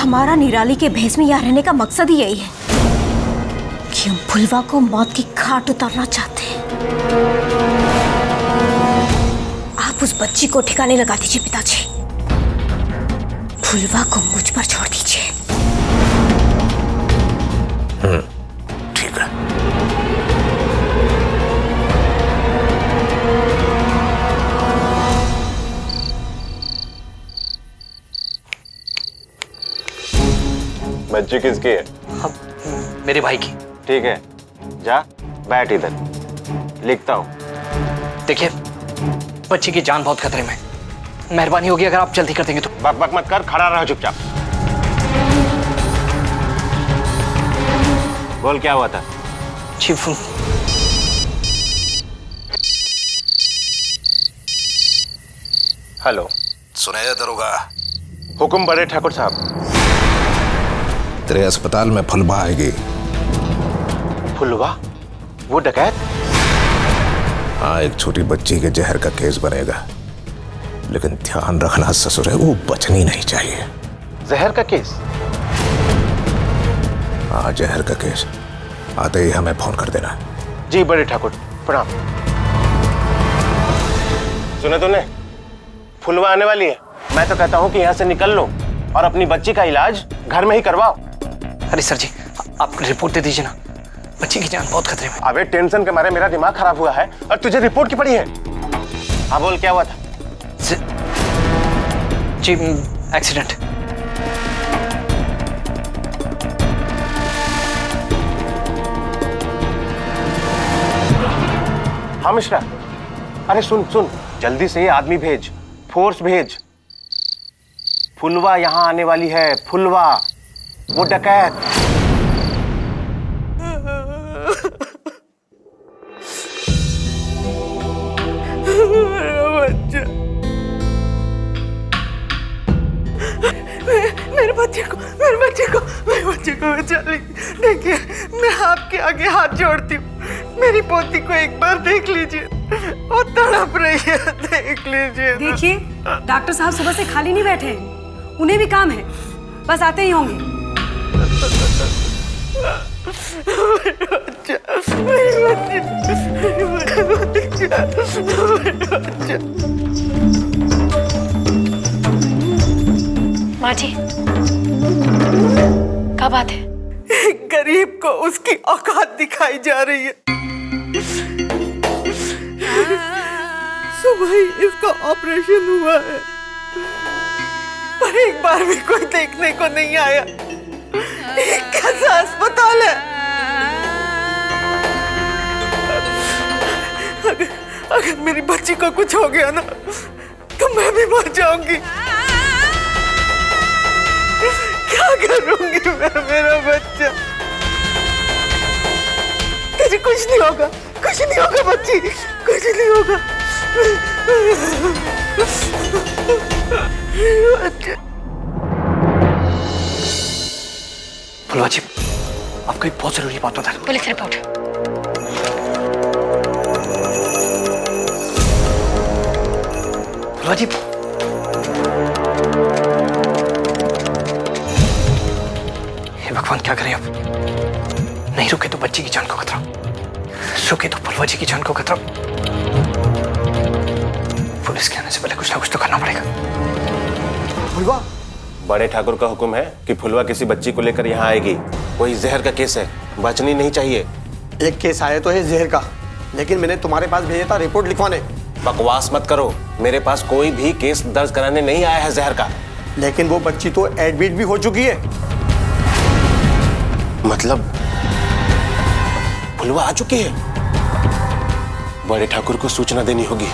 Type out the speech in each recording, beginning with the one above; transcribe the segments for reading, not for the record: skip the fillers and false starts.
हमारा निराली के भेष में यहाँ रहने का मकसद ही यही है कि हम फुलवा को मौत की घाट उतारना चाहते हैं। आप उस बच्ची को ठिकाने लगा दीजिए पिताजी। फुलवा को मुझ पर छोड़ दीजिए। ठीक है। बच्ची किसकी है? मेरे भाई की। ठीक है, जा बैठ इधर, लिखता हूँ। देखिए, बच्ची की जान बहुत खतरे में। मेहरबानी होगी अगर आप जल्दी कर देंगे तो। बक बक मत कर, खड़ा रहो चुपचाप। बोल क्या हुआ था? Chief, hello. सुनाया दरोगा? हुक्म बड़े ठाकुर साहब। तेरे अस्पताल में फुलवा आएगी। फुलवा? वो डकैत? हाँ, एक छोटी बच्ची के जहर का केस बनेगा, लेकिन ध्यान रखना ससुर है, वो बचनी नहीं चाहिए। जहर का केस? हाँ, जहर का केस। आते ही हमें फोन कर देना। जी बड़े ठाकुर, प्रणाम। सुने तूने? फुलवा आने वाली है। मैं तो कहता हूँ कि यहाँ से निकल लो और अपनी बच्ची का इलाज घर में ही करवाओ। अरे सर जी, आप रिपोर्ट दे दीजिए ना, बच्ची की जान बहुत खतरे में। अबे टेंशन के मारे मेरा दिमाग खराब हुआ है और तुझे रिपोर्ट की पड़ी है। हाँ बोल क्या हुआ था? जी एक्सीडेंट। हाँ मिश्रा, अरे सुन सुन, जल्दी से आदमी भेज, फोर्स भेज। फुलवा यहाँ आने वाली है। फुलवा, वो डकैत। मेरे बच्चे को बचा लीजिए। देखिए, मैं आपके आगे हाथ जोड़ती हूँ। मेरी पोती को एक बार देख लीजिए, वो तड़प रही है, देख लीजिए। देखिए, डॉक्टर साहब सुबह से खाली नहीं बैठे हैं, उन्हें भी काम है, बस आते ही होंगे। माँ जी, क्या बात है? एक गरीब को उसकी औकात दिखाई जा रही है। सुबह ही इसका ऑपरेशन हुआ है, पर एक बार भी कोई देखने को नहीं आया। ये कैसा अस्पताल है? अगर मेरी बच्ची को कुछ हो गया ना, तो मैं भी मर जाऊंगी। क्या करूंगी मैं? मेरा बच्चा। तुझे कुछ नहीं होगा, कुछ नहीं होगा बच्ची, कुछ नहीं होगा। फुलवा जी, आपको एक बहुत जरूरी बात बता दूं। Police report. फुलवा जी, हे भगवान, क्या करें अब? नहीं रुके तो बच्ची की जान को खतरा, रुके तो फुलवा जी की जान को खतरा। पुलिस के आने से पहले कुछ ना कुछ तो करना पड़ेगा। फुलवा? बड़े ठाकुर का हुक्म है कि फुलवा किसी बच्ची को लेकर यहाँ आएगी। कोई जहर का केस है, बचनी नहीं चाहिए। एक केस आया तो है जहर का, लेकिन मैंने तुम्हारे पास भेजा था रिपोर्ट लिखवाने। बकवास मत करो, मेरे पास कोई भी केस दर्ज कराने नहीं आया है जहर का। लेकिन वो बच्ची तो एडमिट भी हो चुकी है। मतलब फुलवा आ चुकी है? बड़े ठाकुर को सूचना देनी होगी।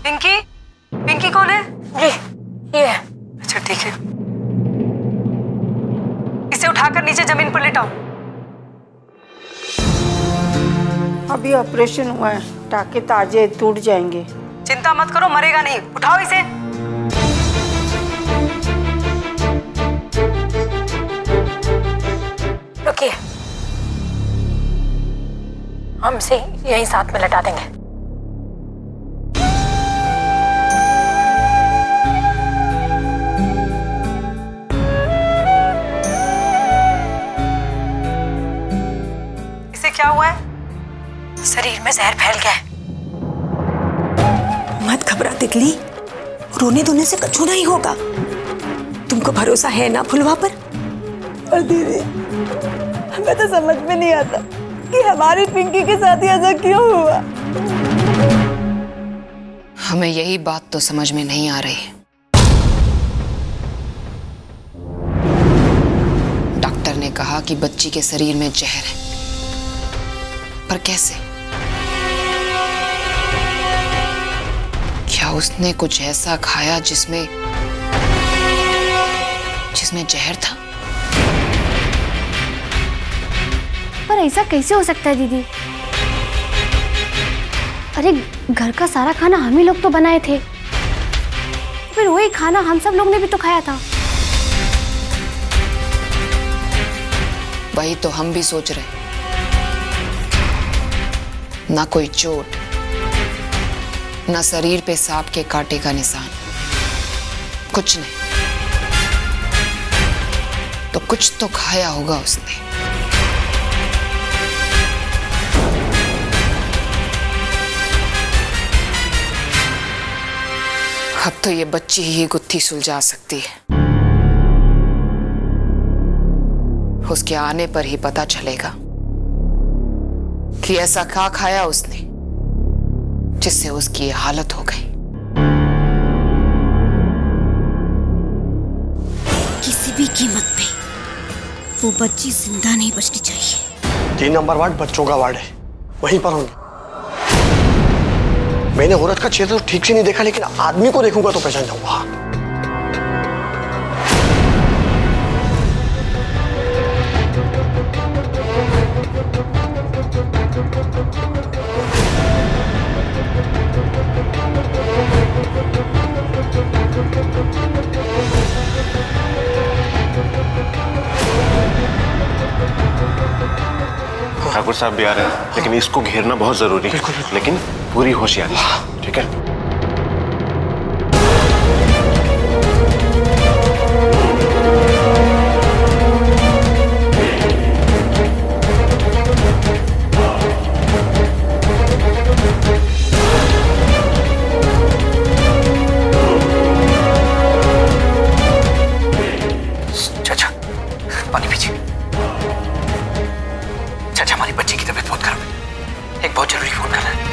पिंकी, पिंकी कौन है? ये अच्छा ठीक है, इसे उठाकर नीचे जमीन पर लेटाओ। अभी ऑपरेशन हुआ है, टाके ताजे टूट जाएंगे। चिंता मत करो, मरेगा नहीं। उठाओ इसे। रुकिए, हम इसे यहीं साथ में लटा देंगे। शरीर में जहर फैल गया है। मत घबरा तितली, रोने धोने से कछु नहीं होगा। तुमको भरोसा है ना फुलवा पर? और दीदी, हमें तो समझ में नहीं आता कि हमारी पिंकी के साथ ही ऐसा क्यों हुआ। हमें यही बात तो समझ में नहीं आ रही। डॉक्टर ने कहा कि बच्ची के शरीर में जहर है, पर कैसे? क्या उसने कुछ ऐसा खाया जिसमें जहर था? पर ऐसा कैसे हो सकता है दीदी? अरे घर का सारा खाना हम ही लोग तो बनाए थे, फिर वही खाना हम सब लोग ने भी तो खाया था। वही तो हम भी सोच रहे। ना कोई चोट, ना शरीर पे सांप के कांटे का निशान, कुछ नहीं। तो कुछ तो खाया होगा उसने। अब तो ये बच्ची ही गुत्थी सुलझा सकती है। उसके आने पर ही पता चलेगा कि ऐसा क्या खाया उसने जिससे उसकी ये हालत हो गई। किसी भी कीमत पे वो बच्ची जिंदा नहीं बचनी चाहिए। 3 नंबर वार्ड बच्चों का वार्ड है, वहीं पर होंगे। मैंने औरत का चेहरा तो ठीक से नहीं देखा, लेकिन आदमी को देखूंगा तो पहचान जाऊंगा। ठाकुर साहब भी आ रहे हैं, लेकिन इसको घेरना बहुत जरूरी है। लेकिन पूरी होशियारी से, ठीक है? चाचा, पानी पीजिए। चाचा, हमारी बच्ची की तबीयत बहुत खराब है, एक बहुत जरूरी फोन करना है।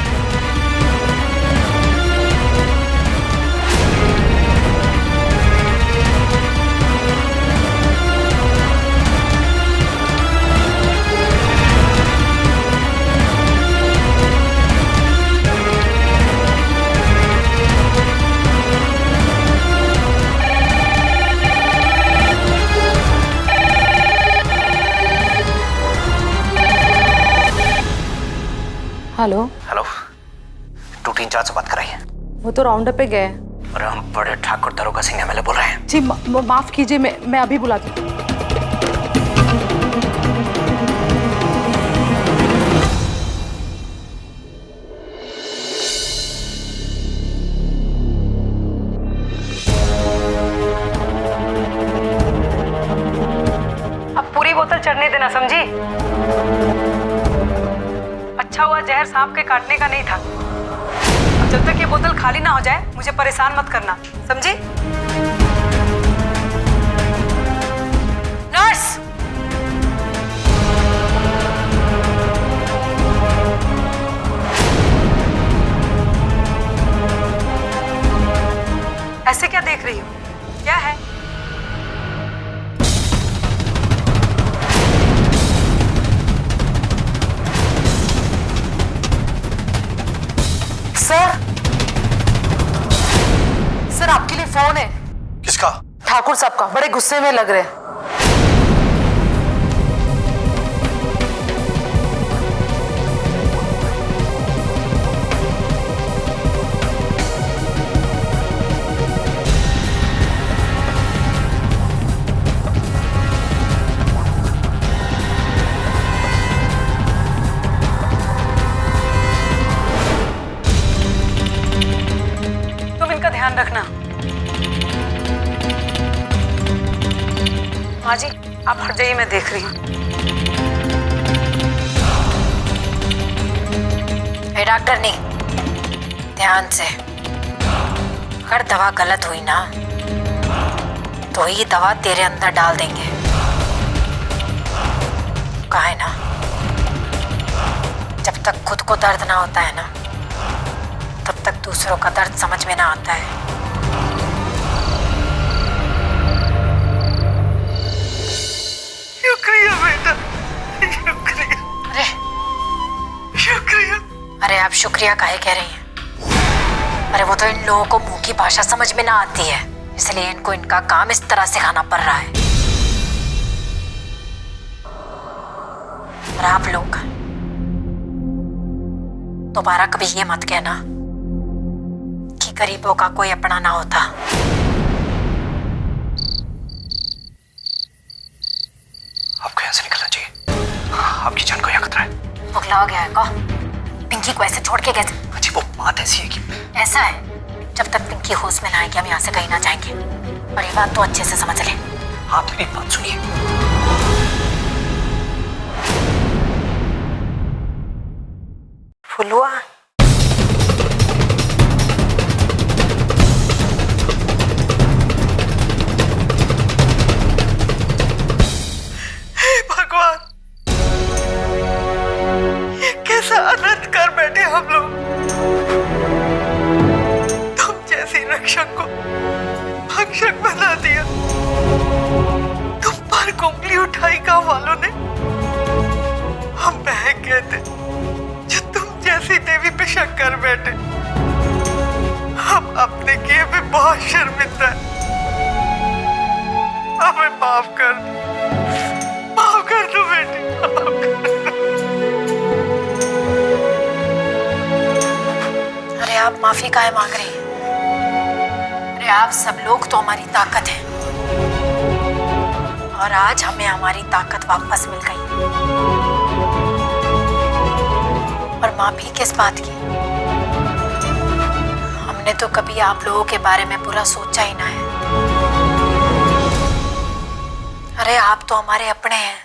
हेलो हेलो, रूटीन चार्ज से बात कराइए। वो तो राउंडअप पे गए। और हम बड़े ठाकुर दरोगा सिंह एमएलए बोल रहे हैं। जी माफ कीजिए, मैं अभी बुलाती हूँ। अब पूरी बोतल चढ़ने देना, समझी? अच्छा हुआ जहर सांप के काटने का नहीं था। अब जब तक ये बोतल खाली ना हो जाए मुझे परेशान मत करना, समझी? नर्स! ऐसे क्या देख रही हो? क्या है? सर, आपके लिए फोन है। किसका? ठाकुर साहब का। बड़े गुस्से में लग रहे हैं। तुम इनका ध्यान रखना। माँ जी, आप हट जाइए, मैं देख रही हूँ। अरे डॉक्टर नहीं, ध्यान से। अगर दवा गलत हुई ना तो ये दवा तेरे अंदर डाल देंगे। कहा है ना, जब तक खुद को दर्द ना होता है ना तब तक दूसरों का दर्द समझ में ना आता है। शुक्रिया बेटा, शुक्रिया। अरे शुक्रिया। अरे आप शुक्रिया काहे कह रही हैं? अरे वो तो इन लोगों को मुंह की भाषा समझ में ना आती है, इसलिए इनको इनका काम इस तरह सिखाना पड़ रहा है। और आप लोग दोबारा कभी ये मत कहना कि गरीबों का कोई अपना ना होता। आपको यहाँ से निकलना चाहिए, आपकी जान को यहाँ खतरा है। पगला हो गया है को? पिंकी को ऐसे छोड़ के कैसे? अजी वो बात ऐसी है कि ऐसा है, जब तक पिंकी होश में ना आएगी हम यहाँ से कहीं ना जाएंगे। और ये बात तो अच्छे से समझ ले। आप मेरी बात सुनिए। फुलवा, हे भगवान, ये कैसा अनर्थ कर बैठे हम लोग। तुम जैसी रक्षक को भक्षक बना दिया। तुम पर कुंगली उठाई गांव वालों ने। हम बहन कहते जो तुम जैसी देवी पे शक कर बैठे। हम अपने किए भी बहुत शर्मिंदा है। हमें माफ कर दो बेटी, माफ कर दो। अरे आप माफी काहे मांग रही हैं? अरे आप सब लोग तो हमारी ताकत हैं और आज हमें हमारी ताकत वापस मिल गई। और माफी किस बात की? हमने तो कभी आप लोगों के बारे में बुरा सोचा ही ना है। अरे आप तो हमारे अपने हैं।